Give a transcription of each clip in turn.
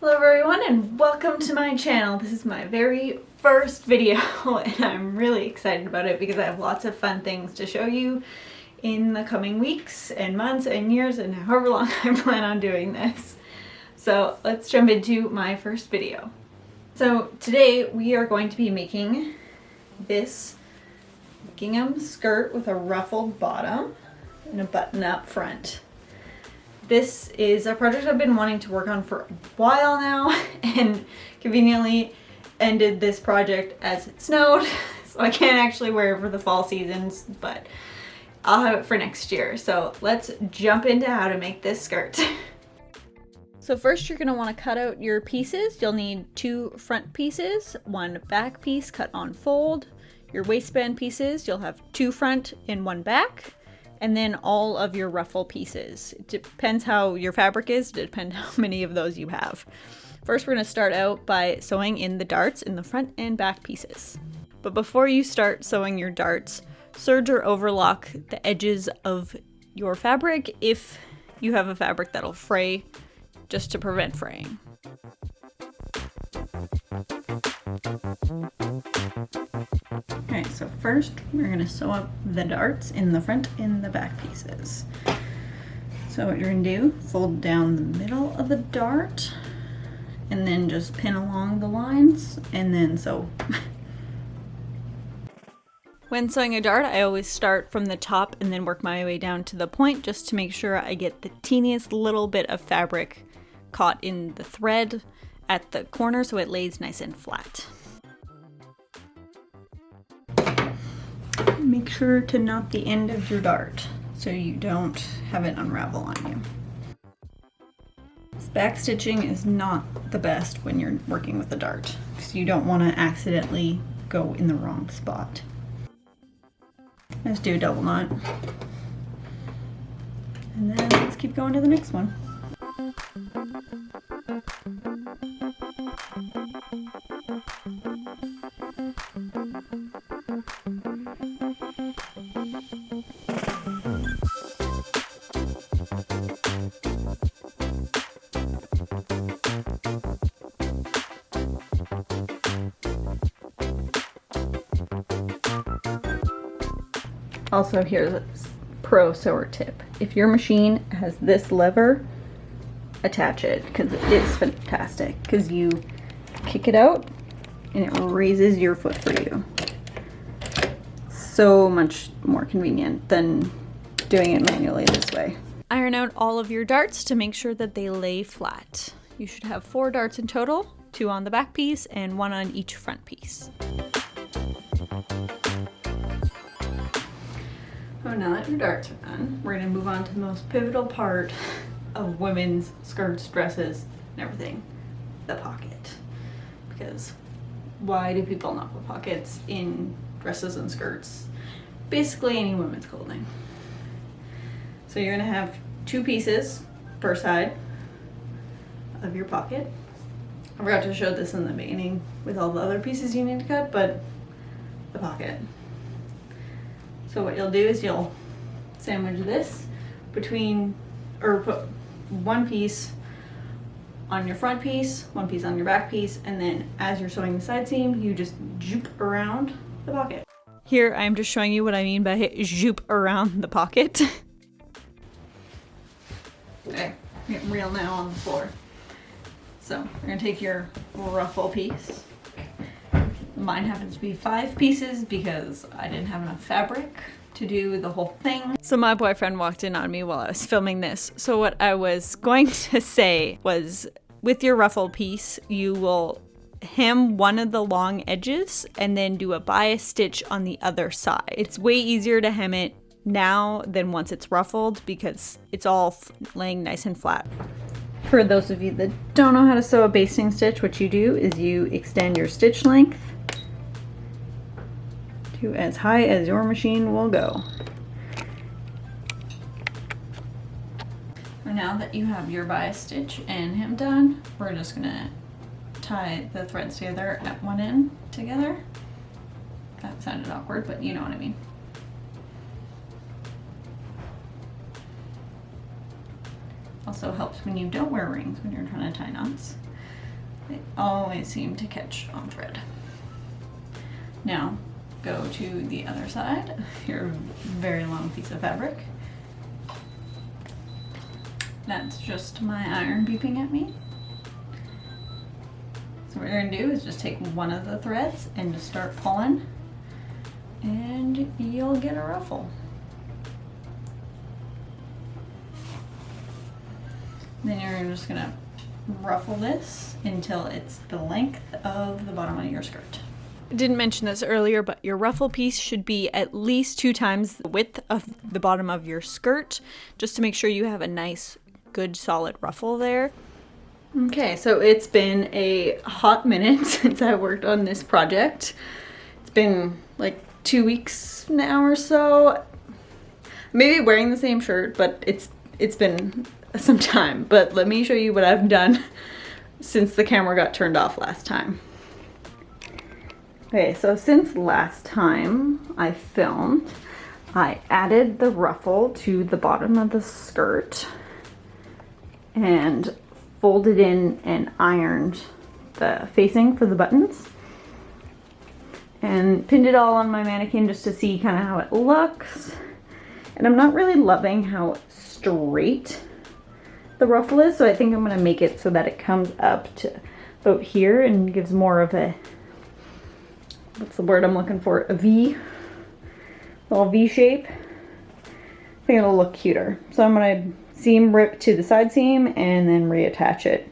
Hello everyone and welcome to my channel. This is my very first video and I'm really excited about it because I have lots of fun things to show you in the coming weeks and months and years and however long I plan on doing this. So let's jump into my first video. So today we are going to be making this gingham skirt with a ruffled bottom and a button up front. This is a project I've been wanting to work on for a while now and conveniently ended this project as it snowed, so I can't actually wear it for the fall seasons, but I'll have it for next year. So let's jump into how to make this skirt. So first you're going to want to cut out your pieces. You'll need 2 front pieces, 1 back piece cut on fold. Your waistband pieces, you'll have 2 front and 1 back. And then all of your ruffle pieces. It depends how your fabric is, it depends how many of those you have. First, we're going to start out by sewing in the darts in the front and back pieces. But before you start sewing your darts, serge or overlock the edges of your fabric if you have a fabric that'll fray, just to prevent fraying. Alright, so first we're going to sew up the darts in the front and the back pieces. So what you're going to do, fold down the middle of the dart and then just pin along the lines and then sew. When sewing a dart, I always start from the top and then work my way down to the point just to make sure I get the teeniest little bit of fabric caught in the thread at the corner so it lays nice and flat. Make sure to knot the end of your dart so you don't have it unravel on you. Back stitching is not the best when you're working with a dart because you don't want to accidentally go in the wrong spot. Let's do a double knot. And then let's keep going to the next one. Also, here's a pro sewer tip. If your machine has this lever, attach it because it is fantastic because you kick it out and it raises your foot for you. So much more convenient than doing it manually this way. Iron out all of your darts to make sure that they lay flat. You should have 4 darts in total, 2 on the back piece and 1 on each front piece. So now that your darts are done, we're going to move on to the most pivotal part of women's skirts, dresses, and everything, the pocket. Because why do people not put pockets in dresses and skirts? Basically any women's clothing. So you're going to have 2 pieces per side of your pocket. I forgot to show this in the beginning with all the other pieces you need to cut, but the pocket. So what you'll do is you'll sandwich this between, or put 1 piece on your front piece, 1 piece on your back piece, and then as you're sewing the side seam, you just zoop around the pocket. Here I'm just showing you what I mean by zoop around the pocket. Okay, getting real now on the floor. So we're gonna take your ruffle piece. Mine happens to be 5 pieces because I didn't have enough fabric to do the whole thing. So my boyfriend walked in on me while I was filming this. So what I was going to say was, with your ruffle piece, you will hem one of the long edges and then do a bias stitch on the other side. It's way easier to hem it now than once it's ruffled because it's all laying nice and flat. For those of you that don't know how to sew a basting stitch, what you do is you extend your stitch length to as high as your machine will go. And now that you have your bias stitch and hem done, we're just gonna tie the threads together at one end together. That sounded awkward, but you know what I mean. Also helps when you don't wear rings when you're trying to tie knots. They always seem to catch on thread. Now, go to the other side, your very long piece of fabric. That's just my iron beeping at me. So what you're gonna do is just take one of the threads and just start pulling, and you'll get a ruffle. Then you're just gonna ruffle this until it's the length of the bottom of your skirt. I didn't mention this earlier, but your ruffle piece should be at least 2 times the width of the bottom of your skirt, just to make sure you have a nice, good, solid ruffle there. Okay, so it's been a hot minute since I worked on this project. It's been like 2 weeks now or so. Maybe wearing the same shirt, but it's been some time. But let me show you what I've done since the camera got turned off last time. Okay, so since last time I filmed, I added the ruffle to the bottom of the skirt and folded in and ironed the facing for the buttons and pinned it all on my mannequin just to see kind of how it looks. And I'm not really loving how straight the ruffle is, so I think I'm going to make it so that it comes up to about here and gives more of a, what's the word I'm looking for, a V, little V shape. I think it'll look cuter. So I'm going to seam rip to the side seam and then reattach it.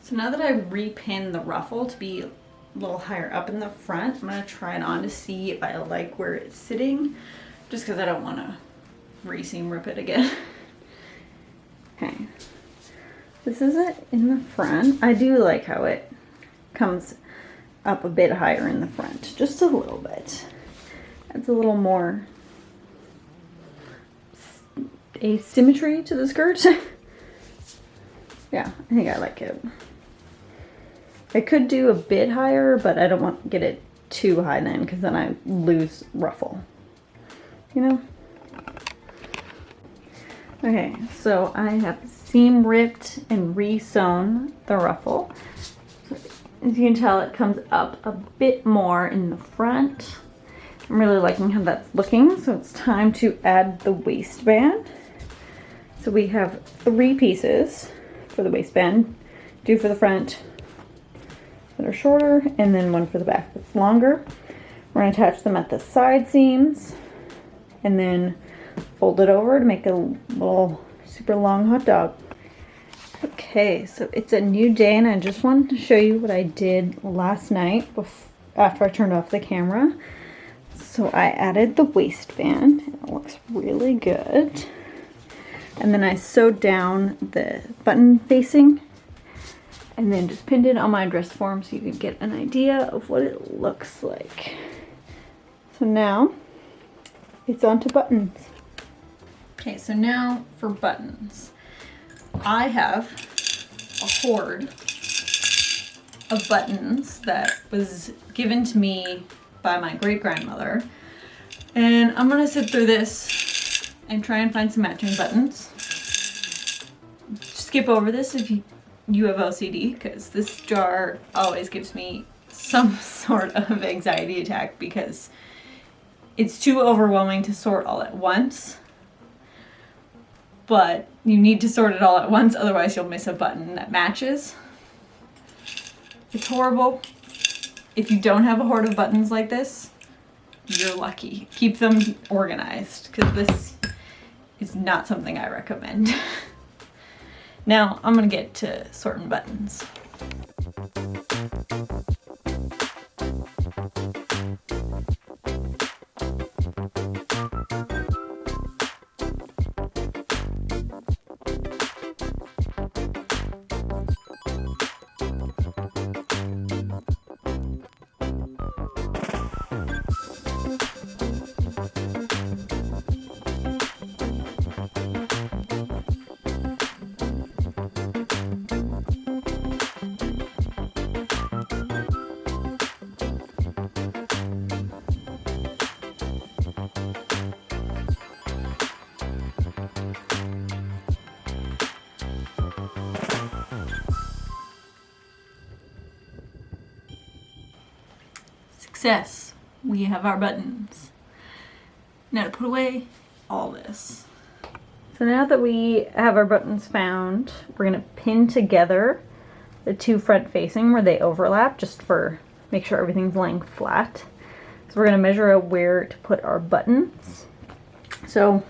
So now that I repin the ruffle to be a little higher up in the front, I'm going to try it on to see if I like where it's sitting, just because I don't want to re-seam rip it again. Okay, this is it in the front. I do like how it comes up a bit higher in the front, just a little bit. Adds a little more asymmetry to the skirt. Yeah, I think I like it. I could do a bit higher, but I don't want to get it too high then, because then I lose ruffle, you know? Okay, so I have seam ripped and re-sewn the ruffle. As you can tell, it comes up a bit more in the front. I'm really liking how that's looking, so it's time to add the waistband. So we have 3 pieces for the waistband, 2 for the front that are shorter, and then 1 for the back that's longer. We're going to attach them at the side seams and then fold it over to make a little super long hot dog. Okay, so it's a new day and I just wanted to show you what I did last night after I turned off the camera. So I added the waistband, and it looks really good. And then I sewed down the button facing and then just pinned it on my dress form so you could get an idea of what it looks like. So now it's on to buttons. Okay, so now for buttons. I have a hoard of buttons that was given to me by my great-grandmother. And I'm gonna sit through this and try and find some matching buttons. Skip over this if you have OCD, because this jar always gives me some sort of anxiety attack because it's too overwhelming to sort all at once. But you need to sort it all at once, otherwise you'll miss a button that matches. It's horrible. If you don't have a hoard of buttons like this, you're lucky. Keep them organized, because this is not something I recommend. Now, I'm gonna get to sorting buttons. Success! We have our buttons. Now to put away all this. So now that we have our buttons found, we're going to pin together the two front facing where they overlap, just for make sure everything's laying flat. So we're going to measure out where to put our buttons. So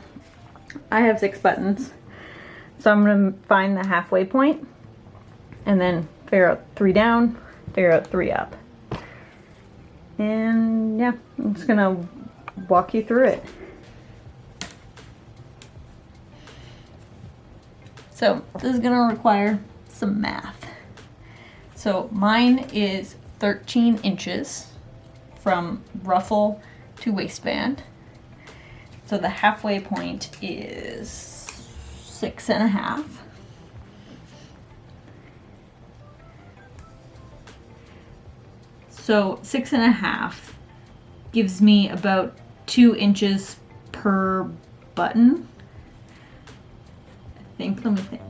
I have 6 buttons. So I'm going to find the halfway point and then figure out 3 down, figure out 3 up. And yeah, I'm just going to walk you through it. So this is going to require some math. So mine is 13 inches from ruffle to waistband. So the halfway point is 6.5. So 6.5 gives me about 2 inches per button. Let me think.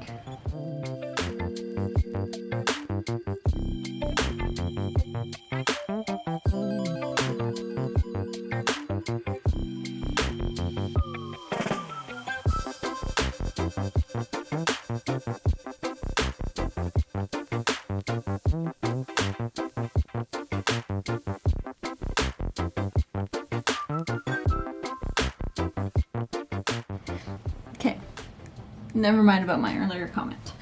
Okay, never mind about my earlier comment.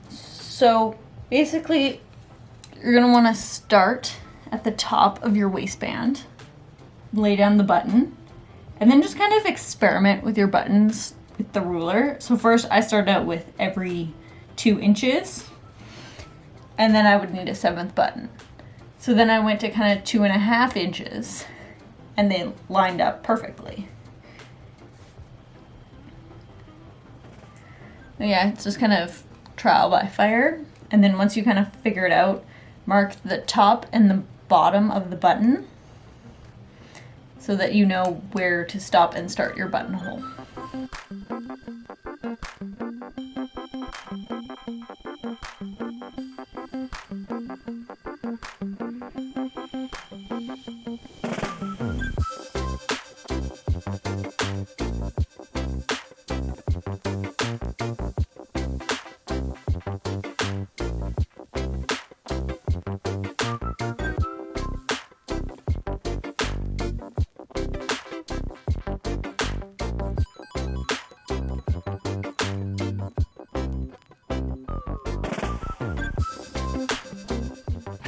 So basically, you're going to want to start at the top of your waistband, lay down the button, and then just kind of experiment with your buttons with the ruler. So first I started out with every 2 inches, and then I would need a 7th button. So then I went to kind of 2.5 inches, and they lined up perfectly. Yeah, it's just kind of trial by fire. And then once you kind of figure it out, mark the top and the bottom of the button so that you know where to stop and start your buttonhole.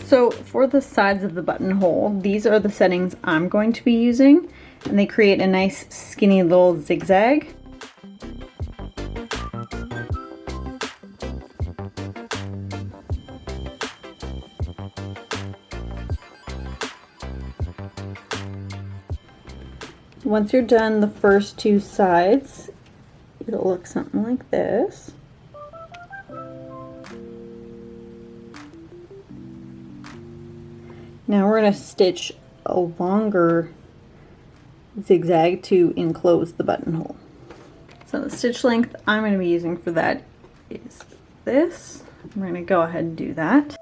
So for the sides of the buttonhole, these are the settings I'm going to be using, and they create a nice skinny little zigzag. Once you're done the first 2 sides, it'll look something like this. Now we're going to stitch a longer zigzag to enclose the buttonhole. So the stitch length I'm going to be using for that is this. I'm going to go ahead and do that.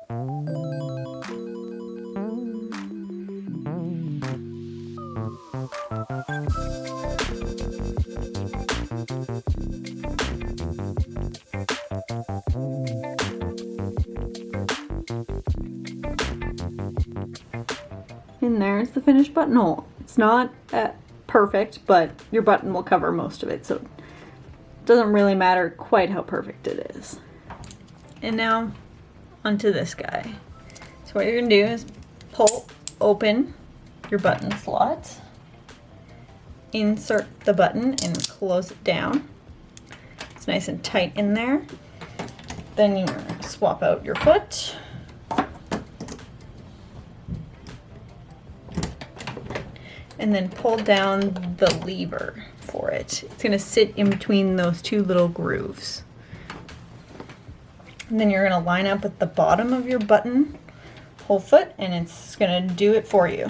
And there's the finished buttonhole. It's not perfect, but your button will cover most of it, so it doesn't really matter quite how perfect it is. And now onto this guy. So what you're gonna do is pull open your button slot, insert the button and close it down. It's nice and tight in there. Then you're gonna swap out your foot. And then pull down the lever for it. It's gonna sit in between those 2 little grooves. And then you're gonna line up at the bottom of your button whole foot, and it's gonna do it for you.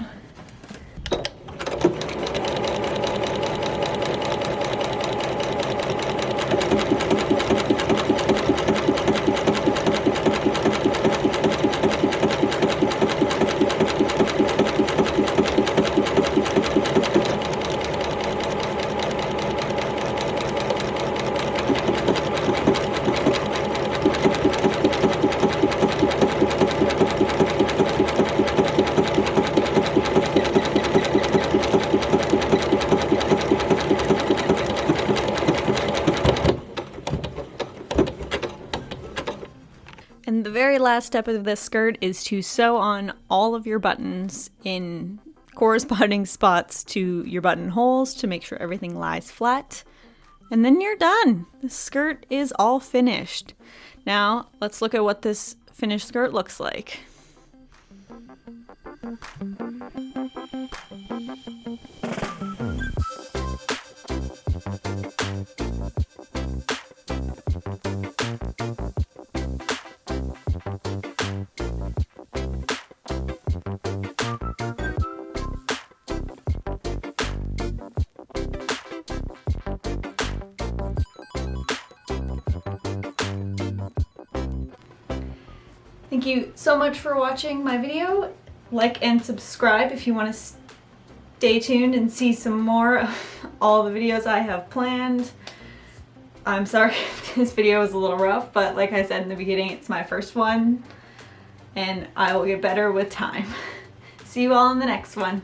very last step of this skirt is to sew on all of your buttons in corresponding spots to your buttonholes to make sure everything lies flat. And then you're done. The skirt is all finished. Now, let's look at what this finished skirt looks like. Thank you so much for watching my video. Like and subscribe if you want to stay tuned and see some more of all the videos I have planned. I'm sorry if this video was a little rough, but like I said in the beginning, it's my first one and I will get better with time. See you all in the next one.